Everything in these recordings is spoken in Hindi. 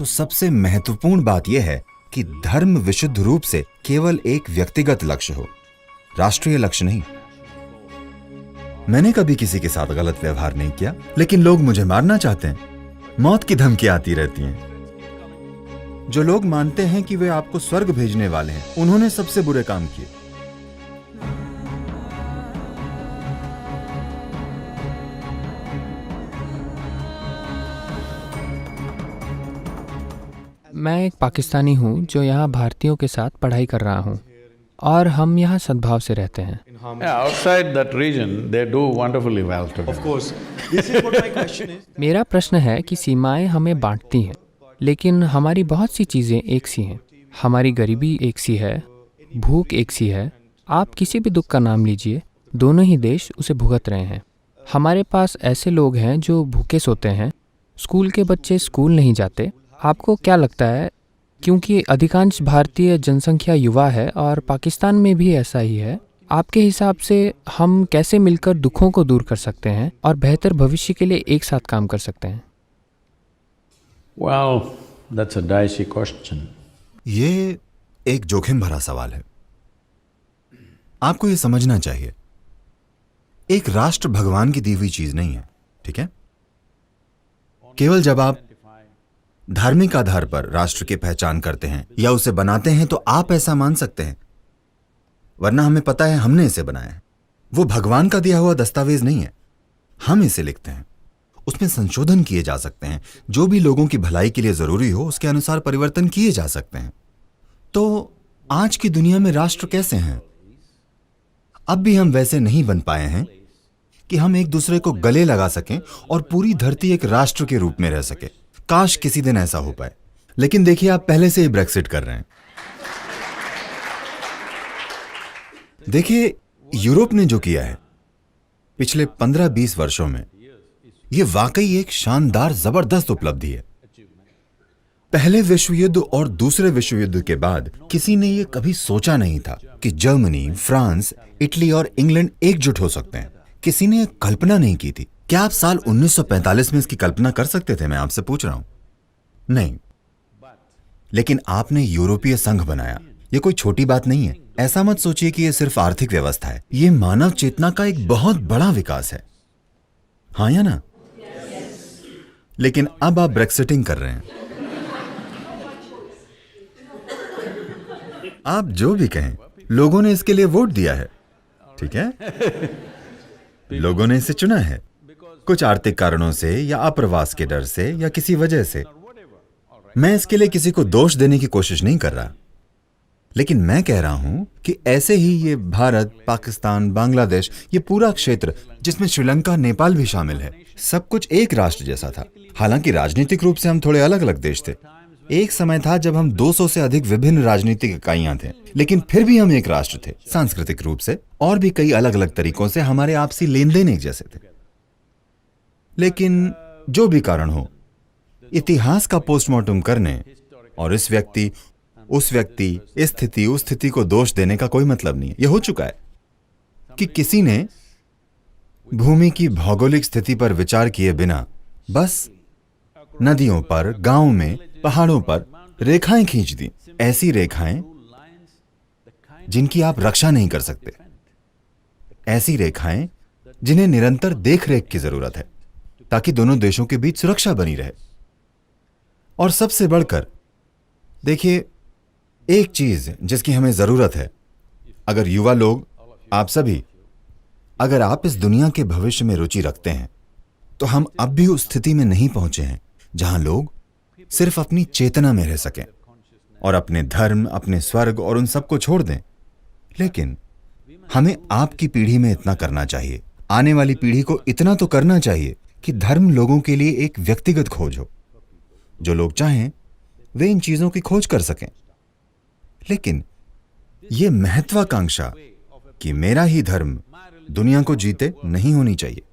तो सबसे महत्वपूर्ण बात यह है कि धर्म विशुद्ध रूप से केवल एक व्यक्तिगत लक्ष्य हो, राष्ट्रीय लक्ष्य नहीं। मैंने कभी किसी के साथ गलत व्यवहार नहीं किया, लेकिन लोग मुझे मारना चाहते हैं। मौत की धमकियां आती रहती हैं। जो लोग मानते हैं कि वे आपको स्वर्ग भेजने वाले हैं, उन्होंने सबसे बुरे काम किए। मैं एक पाकिस्तानी हूँ जो यहाँ भारतीयों के साथ पढ़ाई कर रहा हूँ और हम यहाँ सद्भाव से रहते हैं। Outside that region, they do wonderfully well together. Of course. This is what my question is. मेरा प्रश्न है कि सीमाएं हमें बांटती हैं, लेकिन हमारी बहुत सी चीज़ें एक सी हैं। हमारी गरीबी एक सी है, भूख एक सी है। आप किसी भी दुख का नाम लीजिए, दोनों ही देश उसे भुगत रहे हैं। हमारे पास ऐसे लोग हैं जो भूखे सोते हैं, स्कूल के बच्चे स्कूल नहीं जाते। आपको क्या लगता है, क्योंकि अधिकांश भारतीय जनसंख्या युवा है और पाकिस्तान में भी ऐसा ही है, आपके हिसाब से हम कैसे मिलकर दुखों को दूर कर सकते हैं और बेहतर भविष्य के लिए एक साथ काम कर सकते हैं? Well, that's a dicey question. ये एक जोखिम भरा सवाल है। आपको ये समझना चाहिए, एक राष्ट्र भगवान की दी हुई चीज नहीं है, ठीक है? केवल जब आप धार्मिक आधार पर राष्ट्र की पहचान करते हैं या उसे बनाते हैं तो आप ऐसा मान सकते हैं, वरना हमें पता है हमने इसे बनाया है। वो भगवान का दिया हुआ दस्तावेज नहीं है, हम इसे लिखते हैं। उसमें संशोधन किए जा सकते हैं, जो भी लोगों की भलाई के लिए जरूरी हो उसके अनुसार परिवर्तन किए जा सकते हैं। तो आज की दुनिया में राष्ट्र कैसे हैं? अब भी हम वैसे नहीं बन पाए हैं कि हम एक दूसरे को गले लगा सकें और पूरी धरती एक राष्ट्र के रूप में रह सके। काश किसी दिन ऐसा हो पाए, लेकिन देखिए आप पहले से ही ब्रेक्सिट कर रहे हैं। देखिए यूरोप ने जो किया है पिछले 15-20 वर्षों में, यह वाकई एक शानदार जबरदस्त उपलब्धि है। पहले विश्व युद्ध और दूसरे विश्व युद्ध के बाद किसी ने यह कभी सोचा नहीं था कि जर्मनी, फ्रांस, इटली और इंग्लैंड एकजुट हो सकते हैं। किसी ने कल्पना नहीं की थी। क्या आप साल 1945 में इसकी कल्पना कर सकते थे? मैं आपसे पूछ रहा हूं। नहीं, लेकिन आपने यूरोपीय संघ बनाया। यह कोई छोटी बात नहीं है। ऐसा मत सोचिए कि यह सिर्फ आर्थिक व्यवस्था है, यह मानव चेतना का एक बहुत बड़ा विकास है। हाँ या ना? लेकिन अब आप ब्रेक्सिटिंग कर रहे हैं। आप जो भी कहें, लोगों ने इसके लिए वोट दिया है, ठीक है? लोगों ने इसे चुना है, कुछ आर्थिक कारणों से या अप्रवास के डर से या किसी वजह से। मैं इसके लिए किसी को दोष देने की कोशिश नहीं कर रहा, लेकिन मैं कह रहा हूं कि ऐसे ही ये भारत, पाकिस्तान, बांग्लादेश, ये पूरा क्षेत्र जिसमें श्रीलंका, नेपाल भी शामिल है, सब कुछ एक राष्ट्र जैसा था। हालांकि राजनीतिक रूप से हम थोड़े अलग अलग देश थे। एक समय था जब हम 200 से अधिक विभिन्न राजनीतिक इकाइयां थे, लेकिन फिर भी हम एक राष्ट्र थे। सांस्कृतिक रूप से और भी कई अलग अलग तरीकों से हमारे आपसी लेन देन एक जैसे थे। लेकिन जो भी कारण हो, इतिहास का पोस्टमार्टम करने और इस व्यक्ति, उस व्यक्ति, इस स्थिति, उस स्थिति को दोष देने का कोई मतलब नहीं है। यह हो चुका है कि किसी ने भूमि की भौगोलिक स्थिति पर विचार किए बिना बस नदियों पर, गांवों में, पहाड़ों पर रेखाएं खींच दी। ऐसी रेखाएं जिनकी आप रक्षा नहीं कर सकते, ऐसी रेखाएं जिन्हें निरंतर देखरेख की जरूरत है ताकि दोनों देशों के बीच सुरक्षा बनी रहे। और सबसे बढ़कर देखिए, एक चीज जिसकी हमें जरूरत है, अगर युवा लोग, आप सभी, अगर आप इस दुनिया के भविष्य में रुचि रखते हैं, तो हम अब भी उस स्थिति में नहीं पहुंचे हैं जहां लोग सिर्फ अपनी चेतना में रह सकें और अपने धर्म, अपने स्वर्ग और उन सबको छोड़ दें। लेकिन हमें आपकी पीढ़ी में इतना करना चाहिए, आने वाली पीढ़ी को इतना तो करना चाहिए कि धर्म लोगों के लिए एक व्यक्तिगत खोज हो। जो लोग चाहें वे इन चीजों की खोज कर सकें, लेकिन यह महत्वाकांक्षा कि मेरा ही धर्म दुनिया को जीते नहीं होनी चाहिए।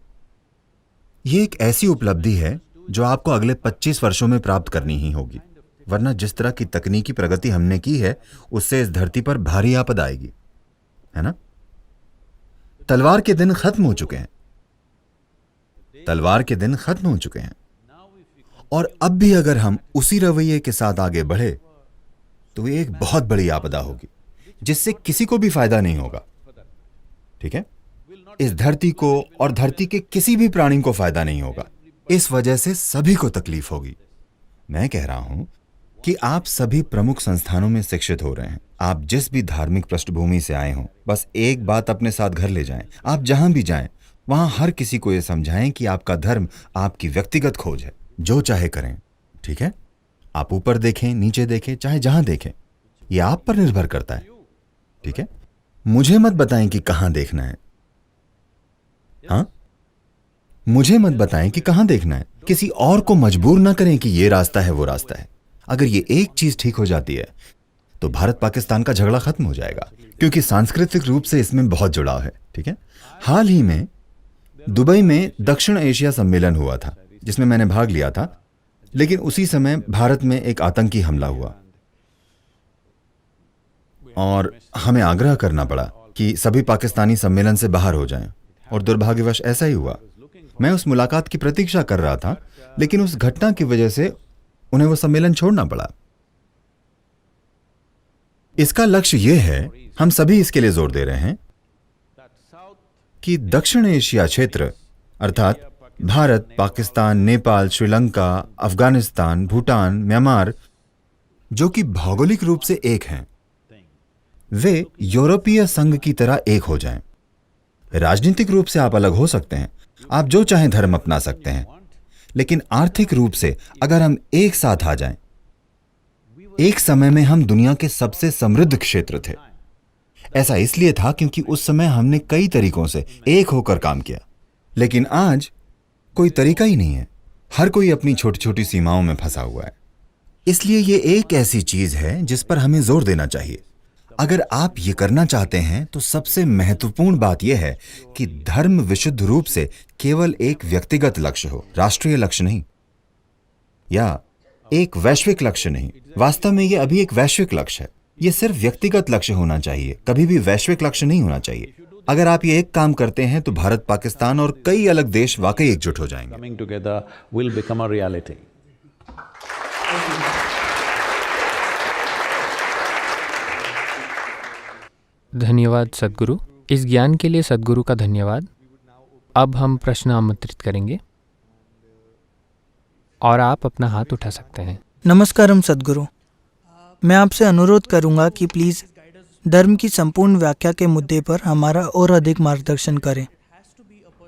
यह एक ऐसी उपलब्धि है जो आपको अगले 25 वर्षों में प्राप्त करनी ही होगी, वरना जिस तरह की तकनीकी प्रगति हमने की है उससे इस धरती पर भारी आपदा आएगी, है ना? तलवार के दिन खत्म हो चुके हैं, तलवार के दिन खत्म हो चुके हैं। और अब भी अगर हम उसी रवैये के साथ आगे बढ़े तो ये एक बहुत बड़ी आपदा होगी जिससे किसी को भी फायदा नहीं होगा। ठीक है, इस धरती को और धरती के किसी भी प्राणी को फायदा नहीं होगा। इस वजह से सभी को तकलीफ होगी। मैं कह रहा हूं कि आप सभी प्रमुख संस्थानों में शिक्षित हो रहे हैं। आप जिस भी धार्मिक पृष्ठभूमि से आए हों, बस एक बात अपने साथ घर ले जाएं। आप जहां भी जाएं वहां हर किसी को यह समझाएं कि आपका धर्म आपकी व्यक्तिगत खोज है। जो चाहे करें, ठीक है? आप ऊपर देखें, नीचे देखें, चाहे जहां देखें, यह आप पर निर्भर करता है। ठीक है, मुझे मत बताएं कि कहां देखना है। हाँ, मुझे मत बताएं कि कहां देखना है। किसी और को मजबूर ना करें कि यह रास्ता है, वो रास्ता है। अगर ये एक चीज ठीक हो जाती है तो भारत पाकिस्तान का झगड़ा खत्म हो जाएगा, क्योंकि सांस्कृतिक रूप से इसमें बहुत जुड़ाव है। ठीक है, हाल ही में दुबई में दक्षिण एशिया सम्मेलन हुआ था जिसमें मैंने भाग लिया था, लेकिन उसी समय भारत में एक आतंकी हमला हुआ और हमें आग्रह करना पड़ा कि सभी पाकिस्तानी सम्मेलन से बाहर हो जाएं, और दुर्भाग्यवश ऐसा ही हुआ। मैं उस मुलाकात की प्रतीक्षा कर रहा था, लेकिन उस घटना की वजह से उन्हें वो सम्मेलन छोड़ना पड़ा। इसका लक्ष्य यह है, हम सभी इसके लिए जोर दे रहे हैं कि दक्षिण एशिया क्षेत्र अर्थात भारत, पाकिस्तान, नेपाल, श्रीलंका, अफगानिस्तान, भूटान, म्यांमार, जो कि भौगोलिक रूप से एक हैं, वे यूरोपीय संघ की तरह एक हो जाएं। राजनीतिक रूप से आप अलग हो सकते हैं, आप जो चाहें धर्म अपना सकते हैं, लेकिन आर्थिक रूप से अगर हम एक साथ आ जाएं, एक समय में हम दुनिया के सबसे समृद्ध क्षेत्र थे। ऐसा इसलिए था क्योंकि उस समय हमने कई तरीकों से एक होकर काम किया, लेकिन आज कोई तरीका ही नहीं है। हर कोई अपनी छोटी छोटी सीमाओं में फंसा हुआ है। इसलिए ये एक ऐसी चीज है जिस पर हमें जोर देना चाहिए। अगर आप ये करना चाहते हैं तो सबसे महत्वपूर्ण बात यह है कि धर्म विशुद्ध रूप से केवल एक व्यक्तिगत लक्ष्य हो, राष्ट्रीय लक्ष्य नहीं, या एक वैश्विक लक्ष्य नहीं। वास्तव में यह अभी एक वैश्विक लक्ष्य है। यह सिर्फ व्यक्तिगत लक्ष्य होना चाहिए, कभी भी वैश्विक लक्ष्य नहीं होना चाहिए। अगर आप ये एक काम करते हैं तो भारत, पाकिस्तान और कई अलग देश वाकई एकजुट हो जाएंगे। Coming together will become a reality. धन्यवाद सद्गुरु। इस ज्ञान के लिए सद्गुरु का धन्यवाद। अब हम प्रश्न आमंत्रित करेंगे और आप अपना हाथ उठा सकते हैं। नमस्कारम सद्गुरु, मैं आपसे अनुरोध करूंगा कि प्लीज़ धर्म की संपूर्ण व्याख्या के मुद्दे पर हमारा और अधिक मार्गदर्शन करें,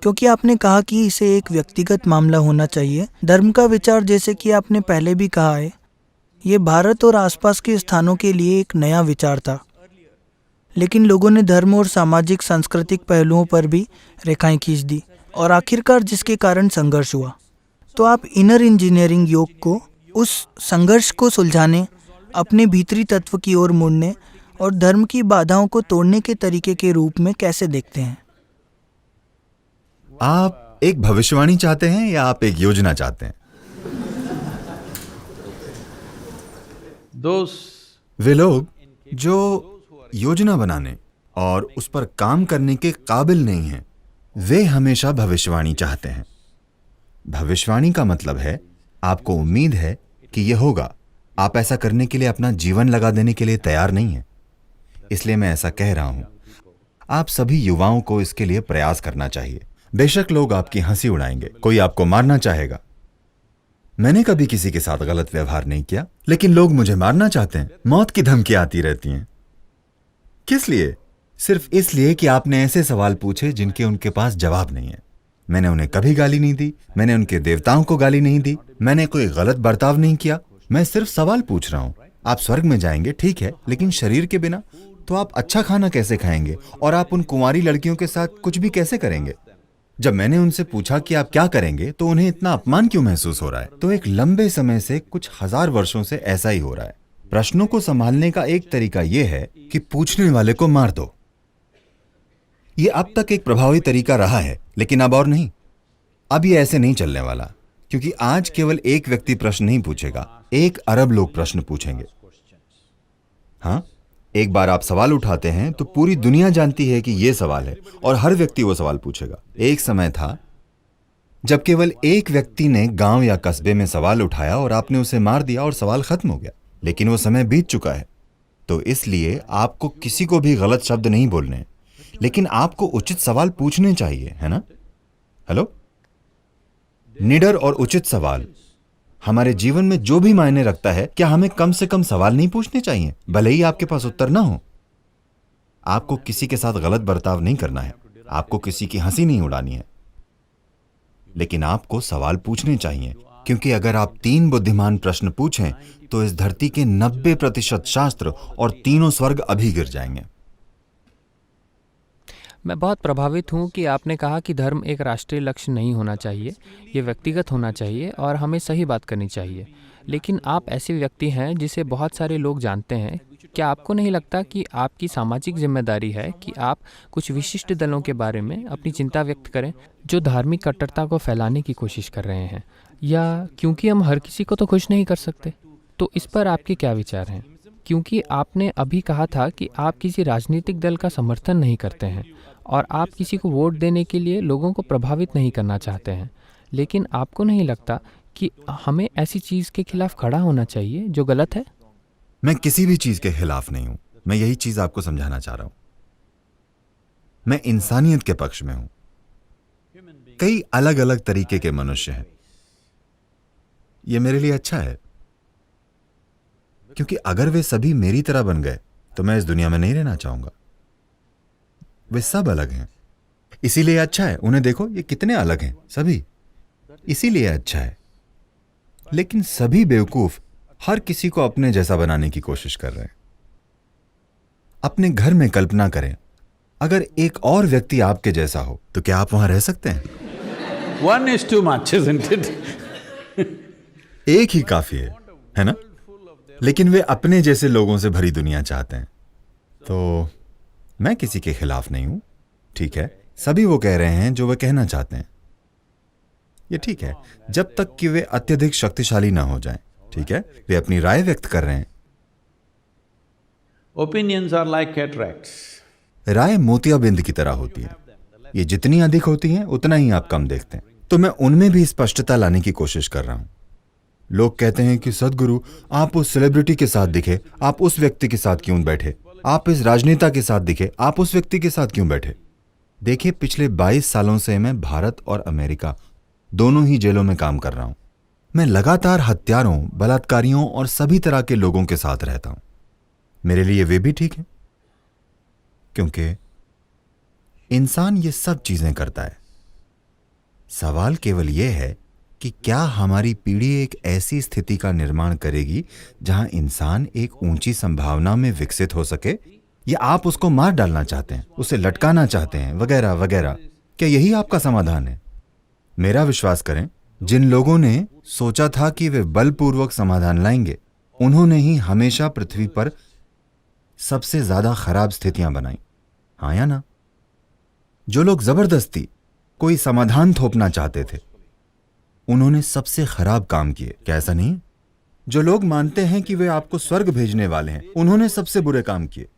क्योंकि आपने कहा कि इसे एक व्यक्तिगत मामला होना चाहिए। धर्म का विचार, जैसे कि आपने पहले भी कहा है, ये भारत और आसपास के स्थानों के लिए एक नया विचार था, लेकिन लोगों ने धर्म और सामाजिक सांस्कृतिक पहलुओं पर भी रेखाएं खींच दी और आखिरकार जिसके कारण संघर्ष हुआ। तो आप इनर इंजीनियरिंग योग को उस संघर्ष को सुलझाने, अपने भीतरी तत्व की ओर मुड़ने और धर्म की बाधाओं को तोड़ने के तरीके के रूप में कैसे देखते हैं? आप एक भविष्यवाणी चाहते हैं या आप एक योजना चाहते हैं? Those वे लोग जो योजना बनाने और उस पर काम करने के काबिल नहीं हैं, वे हमेशा भविष्यवाणी चाहते हैं। भविष्यवाणी का मतलब है आपको उम्मीद है कि यह होगा। आप ऐसा करने के लिए अपना जीवन लगा देने के लिए तैयार नहीं हैं। इसलिए मैं ऐसा कह रहा हूं, आप सभी युवाओं को इसके लिए प्रयास करना चाहिए। बेशक लोग आपकी हंसी उड़ाएंगे, कोई आपको मारना चाहेगा। मैंने कभी किसी के साथ गलत व्यवहार नहीं किया, लेकिन लोग मुझे मारना चाहते हैं। मौत की धमकियां आती रहती हैं। किस लिए? सिर्फ इसलिए कि आपने ऐसे सवाल पूछे जिनके उनके पास जवाब नहीं है। मैंने उन्हें कभी गाली नहीं दी, मैंने उनके देवताओं को गाली नहीं दी, मैंने कोई गलत बर्ताव नहीं किया। मैं सिर्फ सवाल पूछ रहा हूं। आप स्वर्ग में जाएंगे, ठीक है, लेकिन शरीर के बिना? तो आप अच्छा खाना कैसे खाएंगे और आप उन कुंवारी लड़कियों के साथ कुछ भी कैसे करेंगे? जब मैंने उनसे पूछा कि आप क्या करेंगे तो उन्हें इतना अपमान क्यों महसूस हो रहा है? तो एक लंबे समय से, कुछ हजार वर्षों से ऐसा ही हो रहा है। प्रश्नों को संभालने का एक तरीका यह है कि पूछने वाले को मार दो। यह अब तक एक प्रभावी तरीका रहा है, लेकिन अब और नहीं। अब यह ऐसे नहीं चलने वाला, क्योंकि आज केवल एक व्यक्ति प्रश्न नहीं पूछेगा, 1 अरब लोग प्रश्न पूछेंगे। हाँ, एक बार आप सवाल उठाते हैं तो पूरी दुनिया जानती है कि यह सवाल है और हर व्यक्ति वो सवाल पूछेगा। एक समय था जब केवल एक व्यक्ति ने गांव या कस्बे में सवाल उठाया और आपने उसे मार दिया और सवाल खत्म हो गया, लेकिन वो समय बीत चुका है। तो इसलिए आपको किसी को भी गलत शब्द नहीं बोलने, लेकिन आपको उचित सवाल पूछने चाहिए, है ना? हेलो, निडर और उचित सवाल हमारे जीवन में जो भी मायने रखता है। क्या हमें कम से कम सवाल नहीं पूछने चाहिए, भले ही आपके पास उत्तर ना हो? आपको किसी के साथ गलत बर्ताव नहीं करना है, आपको किसी की हंसी नहीं उड़ानी है, लेकिन आपको सवाल पूछने चाहिए, क्योंकि अगर आप 3 बुद्धिमान प्रश्न पूछें तो इस धरती के 90% शास्त्र और तीनों स्वर्ग अभी गिर जाएंगे। मैं बहुत प्रभावित हूँ कि आपने कहा कि धर्म एक राष्ट्रीय लक्ष्य नहीं होना चाहिए, ये व्यक्तिगत होना चाहिए और हमें सही बात करनी चाहिए। लेकिन आप ऐसे व्यक्ति हैं जिसे बहुत सारे लोग जानते हैं। क्या आपको नहीं लगता कि आपकी सामाजिक जिम्मेदारी है कि आप कुछ विशिष्ट दलों के बारे में अपनी चिंता व्यक्त करें जो धार्मिक कट्टरता को फैलाने की कोशिश कर रहे हैं? या क्योंकि हम हर किसी को तो खुश नहीं कर सकते? तो इस पर आपके क्या विचार हैं? क्योंकि आपने अभी कहा था कि आप किसी राजनीतिक दल का समर्थन नहीं करते हैं और आप किसी को वोट देने के लिए लोगों को प्रभावित नहीं करना चाहते हैं, लेकिन आपको नहीं लगता कि हमें ऐसी चीज़ के खिलाफ खड़ा होना चाहिए जो गलत है? मैं किसी भी चीज के खिलाफ नहीं हूं, मैं यही चीज आपको समझाना चाह रहा हूं। मैं इंसानियत के पक्ष में हूं। कई अलग अलग तरीके के मनुष्य हैं, ये मेरे लिए अच्छा है, क्योंकि अगर वे सभी मेरी तरह बन गए तो मैं इस दुनिया में नहीं रहना चाहूंगा। वे सब अलग हैं, इसीलिए अच्छा है। उन्हें देखो, ये कितने अलग हैं सभी, इसीलिए अच्छा है। लेकिन सभी बेवकूफ हर किसी को अपने जैसा बनाने की कोशिश कर रहे हैं। अपने घर में कल्पना करें, अगर एक और व्यक्ति आपके जैसा हो तो क्या आप वहां रह सकते हैं? One is too much, isn't it? एक ही काफी है ना? लेकिन वे अपने जैसे लोगों से भरी दुनिया चाहते हैं। तो मैं किसी के खिलाफ नहीं हूं, ठीक है? सभी वो कह रहे हैं जो वे कहना चाहते हैं, ये ठीक है, जब तक कि वे अत्यधिक शक्तिशाली ना हो जाएं, ठीक है? वे अपनी राय व्यक्त कर रहे हैं। Opinions are like cataracts. राय मोतियाबिंद की तरह होती है, ये जितनी अधिक होती हैं उतना ही आप कम देखते हैं। तो मैं उनमें भी स्पष्टता लाने की कोशिश कर रहा हूं। लोग कहते हैं कि सदगुरु, आप उस सेलिब्रिटी के साथ दिखे, आप उस व्यक्ति के साथ क्यों बैठे? आप इस राजनेता के साथ दिखे, आप उस व्यक्ति के साथ क्यों बैठे? देखिए, पिछले 22 सालों से मैं भारत और अमेरिका दोनों ही जेलों में काम कर रहा हूं। मैं लगातार हत्यारों, बलात्कारियों और सभी तरह के लोगों के साथ रहता हूं। मेरे लिए वे भी ठीक हैं, क्योंकि इंसान ये सब चीजें करता है। सवाल केवल यह है कि क्या हमारी पीढ़ी एक ऐसी स्थिति का निर्माण करेगी जहां इंसान एक ऊंची संभावना में विकसित हो सके, या आप उसको मार डालना चाहते हैं, उसे लटकाना चाहते हैं, वगैरह वगैरह? क्या यही आपका समाधान है? मेरा विश्वास करें, जिन लोगों ने सोचा था कि वे बलपूर्वक समाधान लाएंगे, उन्होंने ही हमेशा पृथ्वी पर सबसे ज्यादा खराब स्थितियां बनाई। हाँ या ना? जो लोग जबरदस्ती कोई समाधान थोपना चाहते थे, उन्होंने सबसे खराब काम किए। क्या ऐसा नहीं? जो लोग मानते हैं कि वे आपको स्वर्ग भेजने वाले हैं, उन्होंने सबसे बुरे काम किए।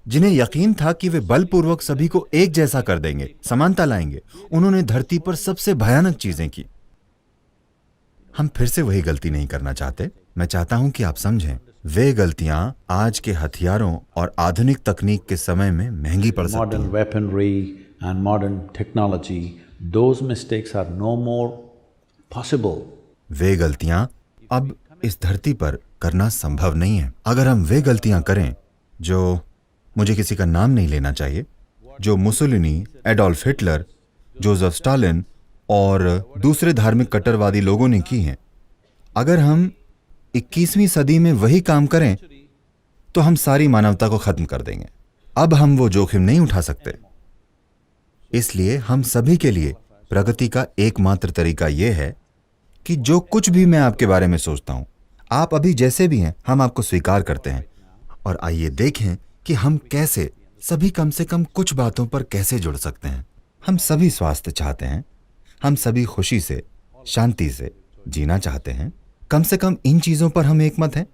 जिन्हें यकीन था कि वे बलपूर्वक सभी को एक जैसा कर देंगे, समानता लाएंगे, उन्होंने धरती पर सबसे भयानक चीजें की। हम फिर से वही गलती नहीं करना चाहते। मैं चाहता हूं कि आप समझें, वे गलतियां आज के हथियारों और आधुनिक तकनीक के समय में महंगी पड़ सकती Modern हैं। weaponry and modern technology, those mistakes are no more possible. वे गलतियां अब इस धरती पर करना संभव नहीं है। अगर हम वे गलतियां करें जो, मुझे किसी का नाम नहीं लेना चाहिए, जो Mussolini, Adolf Hitler, Joseph Stalin और दूसरे धार्मिक कट्टरवादी लोगों ने की हैं, अगर हम 21वीं सदी में वही काम करें तो हम सारी मानवता को खत्म कर देंगे। अब हम वो जोखिम नहीं उठा सकते। इसलिए हम सभी के लिए प्रगति का एकमात्र तरीका यह है कि जो कुछ भी मैं आपके बारे में सोचता हूं, आप अभी जैसे भी हैं, हम आपको स्वीकार करते हैं। और आइए देखें कि हम कैसे सभी कम से कम कुछ बातों पर कैसे जुड़ सकते हैं। हम सभी स्वास्थ्य चाहते हैं, हम सभी खुशी से, शांति से जीना चाहते हैं। कम से कम इन चीजों पर हम एकमत हैं।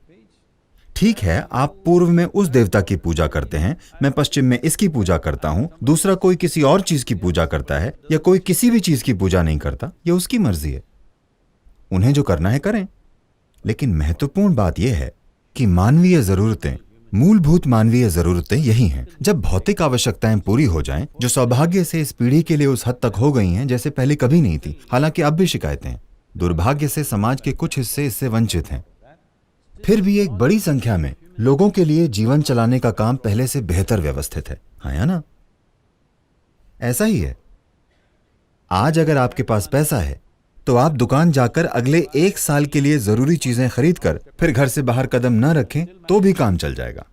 ठीक है, आप पूर्व में उस देवता की पूजा करते हैं, मैं पश्चिम में इसकी पूजा करता हूं, दूसरा कोई किसी और चीज की पूजा करता है, या कोई किसी भी चीज की पूजा नहीं करता, ये उसकी मर्जी है। उन्हें जो करना है करें। लेकिन महत्वपूर्ण बात यह है कि मानवीय जरूरतें, मूलभूत मानवीय जरूरतें यही हैं। जब भौतिक आवश्यकताएं पूरी हो जाएं, जो सौभाग्य से इस पीढ़ी के लिए उस हद तक हो गई हैं जैसे पहले कभी नहीं थी, हालांकि अब भी शिकायतें हैं, दुर्भाग्य से समाज के कुछ हिस्से इससे वंचित हैं, फिर भी एक बड़ी संख्या में लोगों के लिए जीवन चलाने का काम पहले से बेहतर व्यवस्थित है। हाँ या ना? ऐसा ही है। आज अगर आपके पास पैसा है तो आप दुकान जाकर अगले 1 साल के लिए जरूरी चीजें खरीद कर फिर घर से बाहर कदम न रखें तो भी काम चल जाएगा।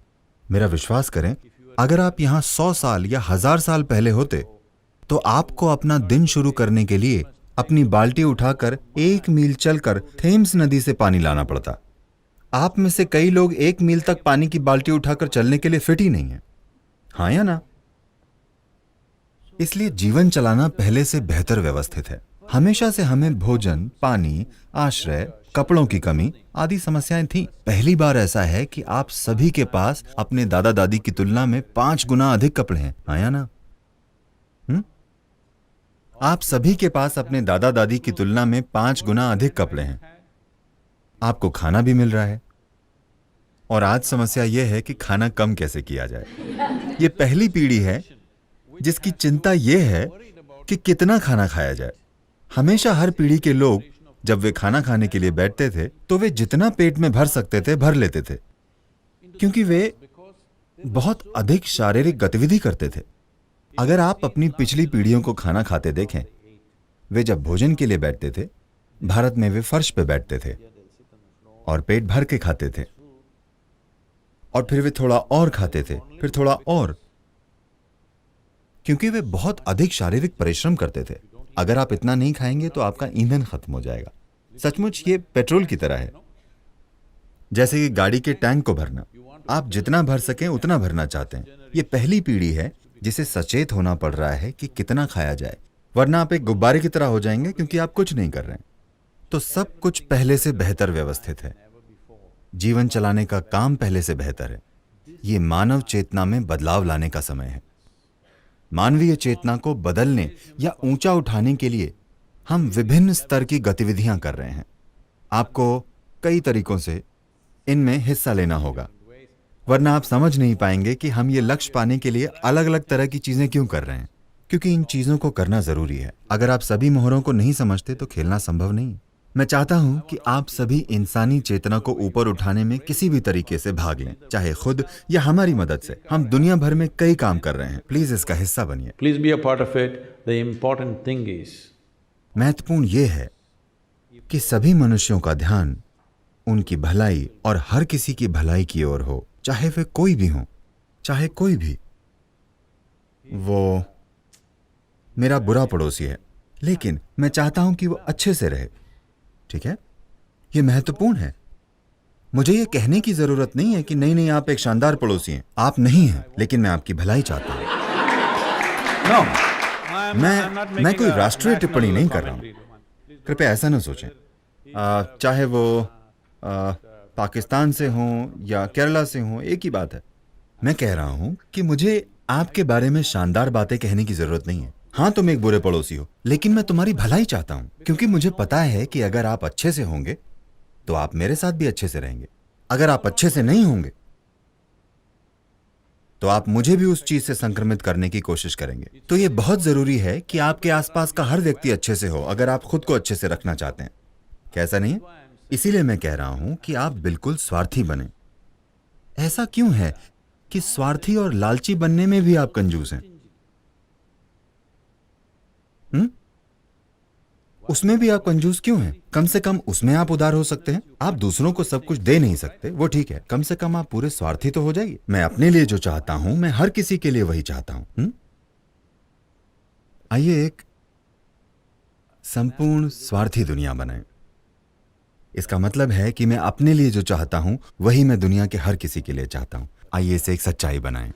मेरा विश्वास करें, अगर आप यहां 100 साल या 1000 साल पहले होते तो आपको अपना दिन शुरू करने के लिए अपनी बाल्टी उठाकर 1 मील चलकर थेम्स नदी से पानी लाना पड़ता। आप में से कई लोग 1 मील तक पानी की बाल्टी उठाकर चलने के लिए फिट ही नहीं है। हाँ या ना? इसलिए जीवन चलाना पहले से बेहतर व्यवस्थित है। हमेशा से हमें भोजन, पानी, आश्रय, कपड़ों की कमी आदि समस्याएं थी। पहली बार ऐसा है कि आप सभी के पास अपने दादा दादी की तुलना में 5 गुना अधिक कपड़े हैं। हाँ या ना? आप सभी के पास अपने दादा दादी की तुलना में 5 गुना अधिक कपड़े हैं। आपको खाना भी मिल रहा है। और आज समस्या यह है कि खाना कम कैसे किया जाए। यह पहली पीढ़ी है जिसकी चिंता यह है कि कितना खाना खाया जाए। हमेशा हर पीढ़ी के लोग जब वे खाना खाने के लिए बैठते थे तो वे जितना पेट में भर सकते थे भर लेते थे, क्योंकि वे बहुत अधिक शारीरिक गतिविधि करते थे। अगर आप अपनी पिछली पीढ़ियों को खाना खाते देखें, वे जब भोजन के लिए बैठते थे, भारत में वे फर्श पे बैठते थे और पेट भर के खाते थे, और फिर वे थोड़ा और खाते थे, फिर थोड़ा और, क्योंकि वे बहुत अधिक शारीरिक परिश्रम करते थे। अगर आप इतना नहीं खाएंगे तो आपका ईंधन खत्म हो जाएगा। सचमुच ये पेट्रोल की तरह है, जैसे कि गाड़ी के टैंक को भरना। आप जितना भर सकें उतना भरना चाहते हैं। ये पहली पीढ़ी है जिसे सचेत होना पड़ रहा है कि कितना खाया जाए, वरना आप एक गुब्बारे की तरह हो जाएंगे क्योंकि आप कुछ नहीं कर रहे हैं। तो सब कुछ पहले से बेहतर व्यवस्थित है। जीवन चलाने का काम पहले से बेहतर है। ये मानव चेतना में बदलाव लाने का समय है। मानवीय चेतना को बदलने या ऊंचा उठाने के लिए हम विभिन्न स्तर की गतिविधियां कर रहे हैं। आपको कई तरीकों से इनमें हिस्सा लेना होगा, वरना आप समझ नहीं पाएंगे कि हम ये लक्ष्य पाने के लिए अलग अलग तरह की चीजें क्यों कर रहे हैं, क्योंकि इन चीजों को करना जरूरी है। अगर आप सभी मोहरों को नहीं समझते तो खेलना संभव नहीं। मैं चाहता हूं कि आप सभी इंसानी चेतना को ऊपर उठाने में किसी भी तरीके से भाग लें, चाहे खुद या हमारी मदद से। हम दुनिया भर में कई काम कर रहे हैं, प्लीज इसका हिस्सा बनिए। Please be a part of it. The important thing is, महत्वपूर्ण ये है कि सभी मनुष्यों का ध्यान उनकी भलाई और हर किसी की भलाई की ओर हो, चाहे वे कोई भी हो, चाहे कोई भी। वो मेरा बुरा पड़ोसी है, लेकिन मैं चाहता हूं कि वो अच्छे से रहे। ठीक है? ये महत्वपूर्ण है। मुझे ये कहने की जरूरत नहीं है कि नहीं नहीं आप एक शानदार पड़ोसी हैं। आप नहीं हैं, लेकिन मैं आपकी भलाई चाहता हूं। no. मैं कोई राष्ट्रीय टिप्पणी नहीं कर रहा हूं, कृपया ऐसा ना सोचें। चाहे वो पाकिस्तान से हों या केरला से हों, एक ही बात है। मैं कह रहा हूं कि मुझे आपके बारे में शानदार बातें कहने की जरूरत नहीं है। हाँ, तुम एक बुरे पड़ोसी हो, लेकिन मैं तुम्हारी भलाई चाहता हूं, क्योंकि मुझे पता है कि अगर आप अच्छे से होंगे तो आप मेरे साथ भी अच्छे से रहेंगे। अगर आप अच्छे से नहीं होंगे तो आप मुझे भी उस चीज से संक्रमित करने की कोशिश करेंगे। तो यह बहुत जरूरी है कि आपके आसपास का हर व्यक्ति अच्छे से हो, अगर आप खुद को अच्छे से रखना चाहते हैं। कैसा नहीं है? इसीलिए मैं कह रहा हूं कि आप बिल्कुल स्वार्थी बने। ऐसा क्यों है कि स्वार्थी और लालची बनने में भी आप कंजूस हैं? उसमें भी आप कंजूस क्यों हैं? कम से कम उसमें आप उदार हो सकते हैं। आप दूसरों को सब कुछ दे नहीं सकते, वो ठीक है, कम से कम आप पूरे स्वार्थी तो हो जाइए। मैं अपने लिए जो चाहता हूं, मैं हर किसी के लिए वही चाहता हूं। आइए एक संपूर्ण स्वार्थी दुनिया बनाएं। इसका मतलब है कि मैं अपने लिए जो चाहता हूं वही मैं दुनिया के हर किसी के लिए चाहता हूं। आइए इसे एक सच्चाई बनाएं।